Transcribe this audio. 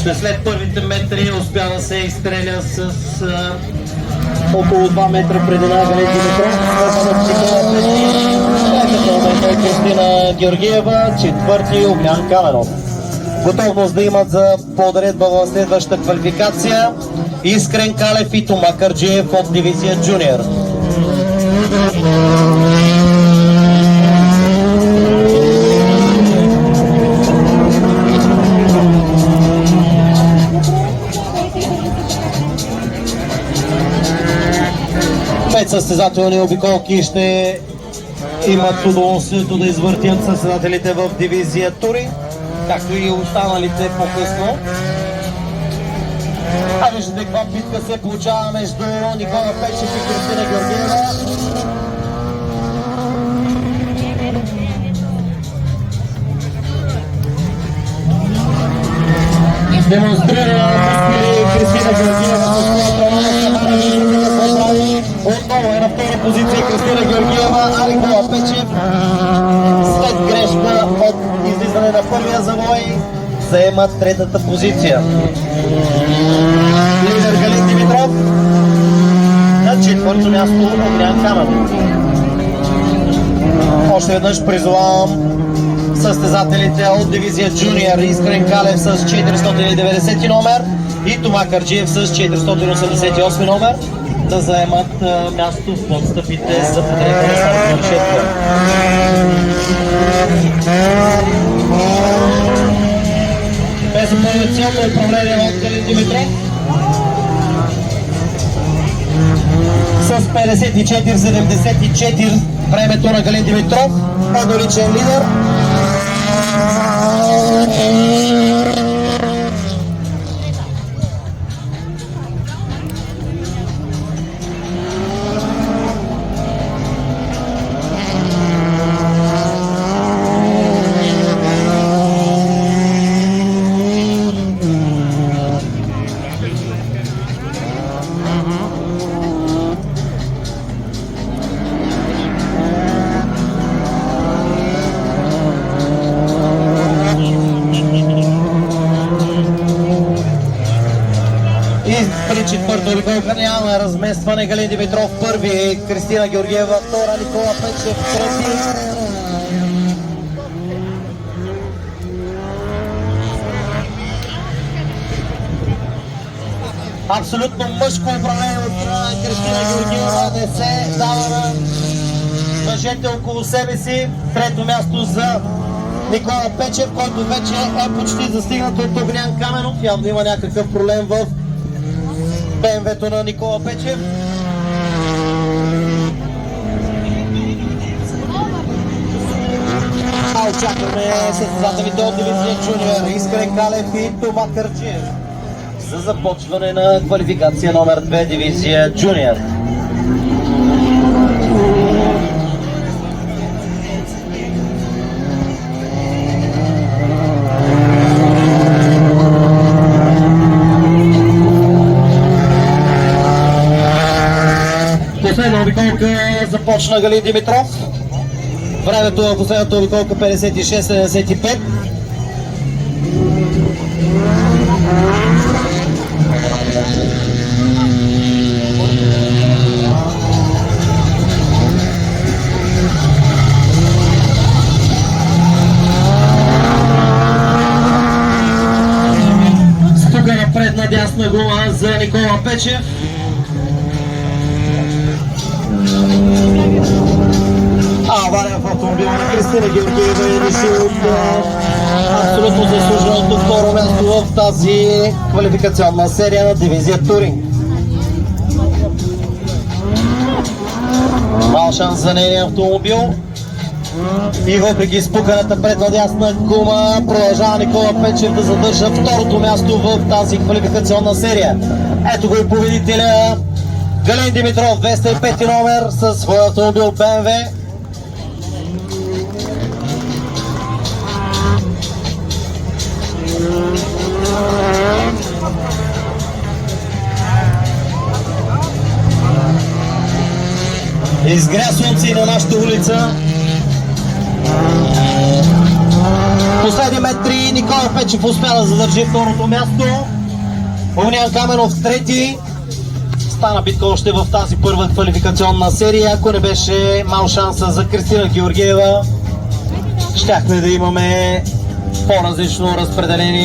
Още след първите метри успя да се изстреля с около 2 метра преди Галин Димитров. Третата е Кристина Георгиева, четвърти Огнян Каменов. Готовност да имат за подредба в следващата квалификация Искрен Калев и Тома Кърджиев от дивизия Джуниор. Пет състезателни обиколки ще имат удоволствието да извъртят състезателите в дивизия Тури, както и останалите по-късно. А виждате каква битка се получава между Никола Печев и Кристина Георгиева. Демонстрира Кристина Георгиева с отново е на втора позиция Кристина Георгиева, а Никола Печев след грешка от излизане на първия завой заема третата позиция. Лидер Галин Димитров на четвърто място Огнян Каменов. Още веднъж призовавам състезателите от дивизия Джуниор Искрен Калев с 490 номер и Тома Кърджиев с 488 номер да заемат място в подстъпите за подреждане с маршетка. Безапелационно управление от Галин Димитров с 54-74 времето на Галин Димитров, едноличен лидер. При четвърта обиколка няма разместване. Галин Димитров първи, Кристина Георгиева втора, Никола Печев трети. Абсолютно мъжко управление от Кристина Георгиева, не се дава на мъжете около себе си. Трето място за Никола Печев, който вече е почти застигнат от Огнян Каменов. Явно има някакъв проблем в БМВ-то на Никола Печев. Очакваме състезателите от дивизия Джуниор Искрен Калев и Тома Кърджиев за започване на квалификация номер 2 дивизия Джуниор. Последна обиколка започна Галин Димитров. Времето на последната обиколка 56-75. Стука напред на дясна гума за Никола Печев. Авария в автомобила на Кристина Георгиева е решил абсолютно заслуженото второ място в тази квалификационна серия на дивизия Туринг. Мал шанс за нейния автомобил и въпреки изпуканата предна дясна гума продължава Никола Печев да задържа второто място в тази квалификационна серия. Ето го и победителя Галин Димитров, 205 номер със своя автомобил БМВ. Изгря слънце и на нашата улица. Последни метри Никола Печев успя да задържи второто място. Огнян Каменов трети. Стана битка още в тази първа квалификационна серия. Ако не беше мал шанса за Кристина Георгиева, щяхме да имаме по-различно разпределение.